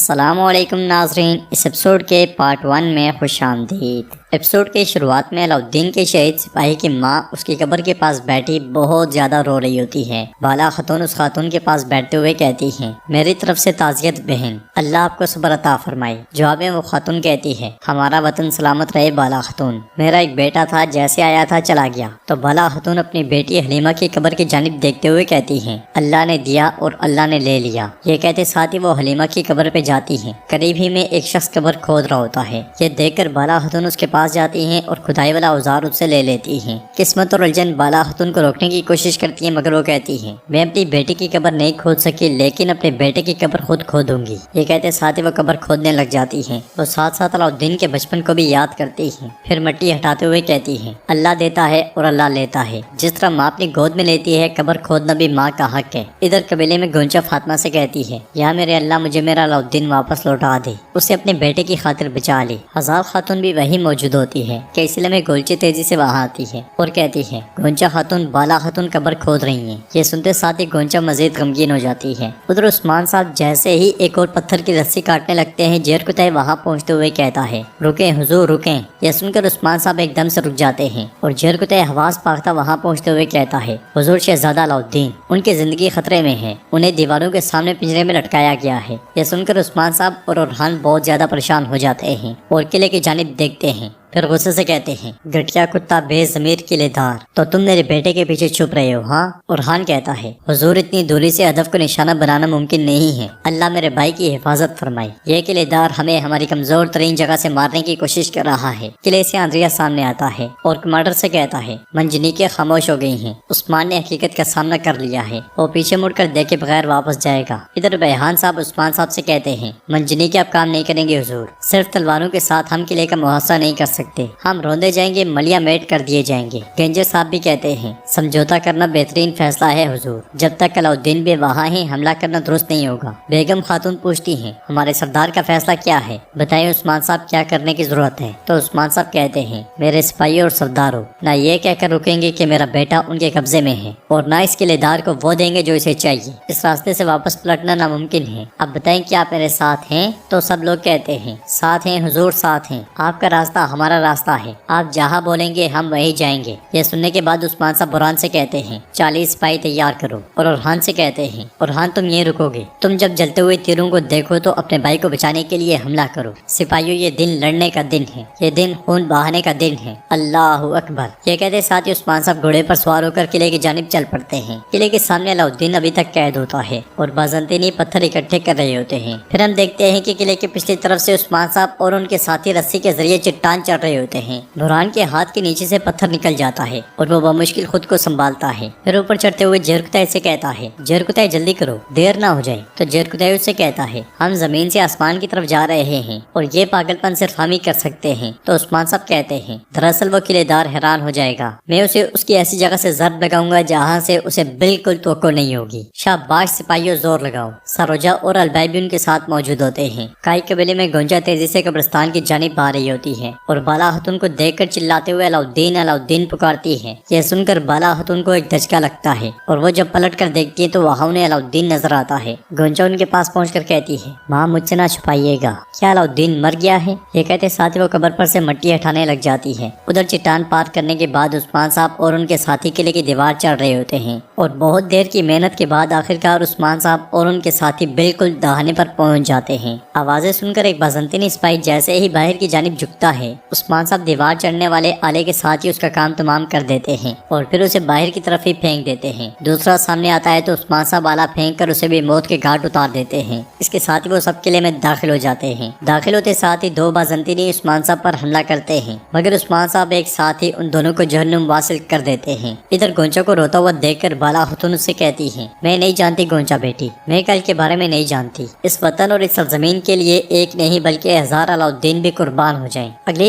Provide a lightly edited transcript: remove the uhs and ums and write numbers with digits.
السلام علیکم ناظرین، اس ایپیسوڈ کے پارٹ 1 میں خوش آمدید۔ ایپیسوڈ کی شروعات میں علاؤالدین کے شہید سپاہی کی ماں اس کی قبر کے پاس بیٹھی بہت زیادہ رو رہی ہوتی ہے۔ بالا خاتون اس خاتون کے پاس بیٹھتے ہوئے کہتی ہیں، میری طرف سے تعزیت بہن، اللہ آپ کو صبر عطا فرمائے۔ جواب میں وہ خاتون کہتی ہے، ہمارا وطن سلامت رہے بالا خاتون، میرا ایک بیٹا تھا، جیسے آیا تھا چلا گیا۔ تو بالا خاتون اپنی بیٹی حلیمہ کی قبر کی جانب دیکھتے ہوئے کہتی ہیں، اللہ نے دیا اور اللہ نے لے لیا۔ یہ کہتے ساتھ ہی وہ حلیمہ کی قبر پہ جاتی ہیں۔ قریب ہی میں ایک شخص قبر کھود رہا ہوتا ہے۔ یہ دیکھ کر بالا خاتون اس کے پاس جاتی ہیں اور کھدائی والا اوزار اس سے لے لیتی ہیں۔ قسمت اور الجھن بالا خاتون کو روکنے کی کوشش کرتی ہیں، مگر وہ کہتی ہیں، میں اپنی بیٹی کی قبر نہیں کھود سکی، لیکن اپنے بیٹے کی قبر خود کھودوں گی۔ یہ کہتے ساتھ ہی وہ قبر کھودنے لگ جاتی ہیں۔ وہ ساتھ ساتھ علاؤالدین کے بچپن کو بھی یاد کرتی ہیں، پھر مٹی ہٹاتے ہوئے کہتی ہیں، اللہ دیتا ہے اور اللہ لیتا ہے، جس طرح ماں اپنی گود میں لیتی ہے، قبر کھودنا بھی ماں کا حق ہے۔ ادھر قبیلے میں گونچا فاطمہ سے کہتی ہے، یا میرے اللہ مجھے میرا علاؤالدین واپس لوٹا دے، اسے اپنے بیٹے کی خاطر بچا لے۔ ہزار خاتون بھی وہی موجود ہوتی ہے کہ اس لیے میں گولچے تیزی سے وہاں آتی ہے اور کہتی ہے، گونچا خاتون بالا خاتون قبر کھود رہی ہیں۔ یہ سنتے ساتھ ہی گونچا مزید غمگین ہو جاتی ہے۔ ادھر عثمان صاحب جیسے ہی ایک اور پتھر کی رسی کاٹنے لگتے ہیں، جیر کتائی وہاں پہنچتے ہوئے کہتا ہے، رکیں حضور رکیں۔ یہ سن کر عثمان صاحب ایک دم سے رک جاتے ہیں اور جیر کتائی حواس پاختہ وہاں پہنچتے ہوئے کہتا ہے، حضور شہزادہ علاؤالدین، ان کی زندگی خطرے میں ہے، انہیں دیواروں کے سامنے پنجرے میں لٹکایا گیا ہے۔ یہ سن کر عثمان صاحب اور اورحان بہت زیادہ پریشان ہو جاتے ہیں اور قلعے کی جانب دیکھتے ہیں، پھر غصے سے کہتے ہیں، گٹیا کتا بے ضمیر قلعے دار، تو تم میرے بیٹے کے پیچھے چھپ رہے ہو ہاں؟ اورحان کہتا ہے، حضور اتنی دوری سے ہدف کو نشانہ بنانا ممکن نہیں ہے، اللہ میرے بھائی کی حفاظت فرمائے۔ یہ قلعے دار ہمیں ہماری کمزور ترین جگہ سے مارنے کی کوشش کر رہا ہے۔ قلعے سے اندریا سامنے آتا ہے اور کمانڈر سے کہتا ہے، منجنیقیں خاموش ہو گئی ہیں، عثمان نے حقیقت کا سامنا کر لیا ہے، وہ پیچھے مڑ کر دیکھے بغیر واپس جائے گا۔ ادھر بیحان صاحب عثمان صاحب سے کہتے ہیں، منجنیقیں اب کام نہیں کریں گے حضور، صرف تلواروں کے ساتھ ہم قلعے کا محاصرہ نہیں کر سکتے، ہم روندے جائیں گے، ملیاں میٹ کر دیے جائیں گے۔ گنجر صاحب بھی کہتے ہیں، سمجھوتا کرنا بہترین فیصلہ ہے حضور، جب تک علاؤالدین بھی وہاں ہیں حملہ کرنا درست نہیں ہوگا۔ بیگم خاتون پوچھتی ہیں، ہمارے سردار کا فیصلہ کیا ہے، بتائیں عثمان صاحب کیا کرنے کی ضرورت ہے؟ تو عثمان صاحب کہتے ہیں، میرے سپاہی اور سرداروں نہ یہ کہہ کر رکیں گے کہ میرا بیٹا ان کے قبضے میں ہے، اور نہ اس قلعے دار کو وہ دیں گے جو اسے چاہیے، اس راستے سے واپس پلٹنا ناممکن ہے۔ اب بتائیں کیا آپ میرے ساتھ ہیں؟ تو سب لوگ کہتے ہیں، ساتھ ہیں حضور، ساتھ ہیں، آپ کا راستہ ہمارا راستہ ہے، آپ جہاں بولیں گے ہم وہیں جائیں گے۔ یہ سننے کے بعد عثمان صاحب برہان سے کہتے ہیں، 40 سپاہی تیار کرو، اور اورحان سے کہتے ہیں، اورحان تم یہ رکو گے، تم جب جلتے ہوئے تیروں کو دیکھو تو اپنے بھائی کو بچانے کے لیے حملہ کرو۔ سپاہیوں یہ دن لڑنے کا دن ہے، یہ دن خون بہانے کا دن ہے، اللہ اکبر۔ یہ کہتے ساتھ ہی عثمان صاحب گھوڑے پر سوار ہو کر قلعے کی جانب چل پڑتے ہیں۔ قلعے کے سامنے علاؤالدین ابھی تک قید ہوتا ہے اور بازنطینی پتھر اکٹھے کر رہے ہوتے ہیں۔ پھر ہم دیکھتے ہیں کہ قلعے کی پچھلی طرف سے عثمان صاحب اور ان کے ساتھی رسی کے ذریعے چٹان چڑھ رہے ہوتے ہیں۔ برہان کے ہاتھ کے نیچے سے پتھر نکل جاتا ہے اور وہ بمشکل خود کو سنبھالتا ہے، پھر اوپر چڑھتے ہوئے جیرکتائی سے کہتا ہے، جیرکتائی جلدی کرو، دیر نہ ہو جائے۔ تو جیرکتائی اس سے کہتا ہے، ہم زمین سے آسمان کی طرف جا رہے ہیں اور یہ پاگل پن صرف ہم ہی کر سکتے ہیں۔ تو عثمان صاحب کہتے ہیں، دراصل وہ قلعے دار حیران ہو جائے گا، میں اسے اس کی ایسی جگہ سے ضرب لگاؤں گا جہاں سے اسے بالکل توقع نہیں ہوگی۔ شاباش سپاہیوں، زور لگاؤ۔ سروجا اور البائی بھی ان کے ساتھ موجود ہوتے ہیں۔ کائی قبیلے میں گونجا تیزی سے قبرستان کی جانب آ رہی ہوتی ہے اور بالا خاتون کو دیکھ کر چلاتے ہوئے علاؤالدین علاؤالدین پکارتی ہے۔ یہ سن کر بالا خاتون کو ایک دھچکا لگتا ہے اور وہ جب پلٹ کر دیکھتی ہے تو وہاں انہیں علاؤالدین نظر آتا ہے۔ گونجا ان کے پاس پہنچ کر کہتی ہے، ماں مجھ سے نہ چھپائیے گا، کیا علاؤالدین مر گیا ہے؟ یہ کہتے ساتھ ہی وہ قبر پر سے مٹی ہٹانے لگ جاتی ہے۔ ادھر چٹان پار کرنے کے بعد عثمان صاحب اور ان کے ساتھی قلعے کی دیوار چڑھ رہے ہوتے ہیں اور بہت دیر کی محنت کے بعد آخرکار عثمان صاحب اور ان کے ساتھی بالکل دہانے پر پہنچ جاتے ہیں۔ آوازیں سن کر ایک بازنطینی سپاہی جیسے ہی باہر کی جانب جھکتا ہے، عثمان صاحب دیوار چڑھنے والے آلے کے ساتھ ہی اس کا کام تمام کر دیتے ہیں اور پھر اسے باہر کی طرف ہی پھینک دیتے ہیں۔ دوسرا سامنے آتا ہے تو عثمان صاحب آلہ پھینک کر اسے بھی موت کے گھاٹ اتار دیتے ہیں۔ اس کے ساتھ ہی وہ سب قلعے میں داخل ہو جاتے ہیں۔ داخل ہوتے ساتھ ہی 2 بازنطینی عثمان صاحب پر حملہ کرتے ہیں، مگر عثمان صاحب ایک ساتھ ہی ان دونوں کو جہنم واصل کر دیتے ہیں۔ ادھر گونچا کو روتا ہوا دیکھ کر بالا خاتون سے کہتی ہیں، میں نہیں جانتی گونچا بیٹی، میں کل کے بارے میں نہیں جانتی، اس وطن اور اس سرزمین کے لیے ایک نہیں بلکہ 1000 علاؤالدین بھی قربان ہو جائیں۔ اگلی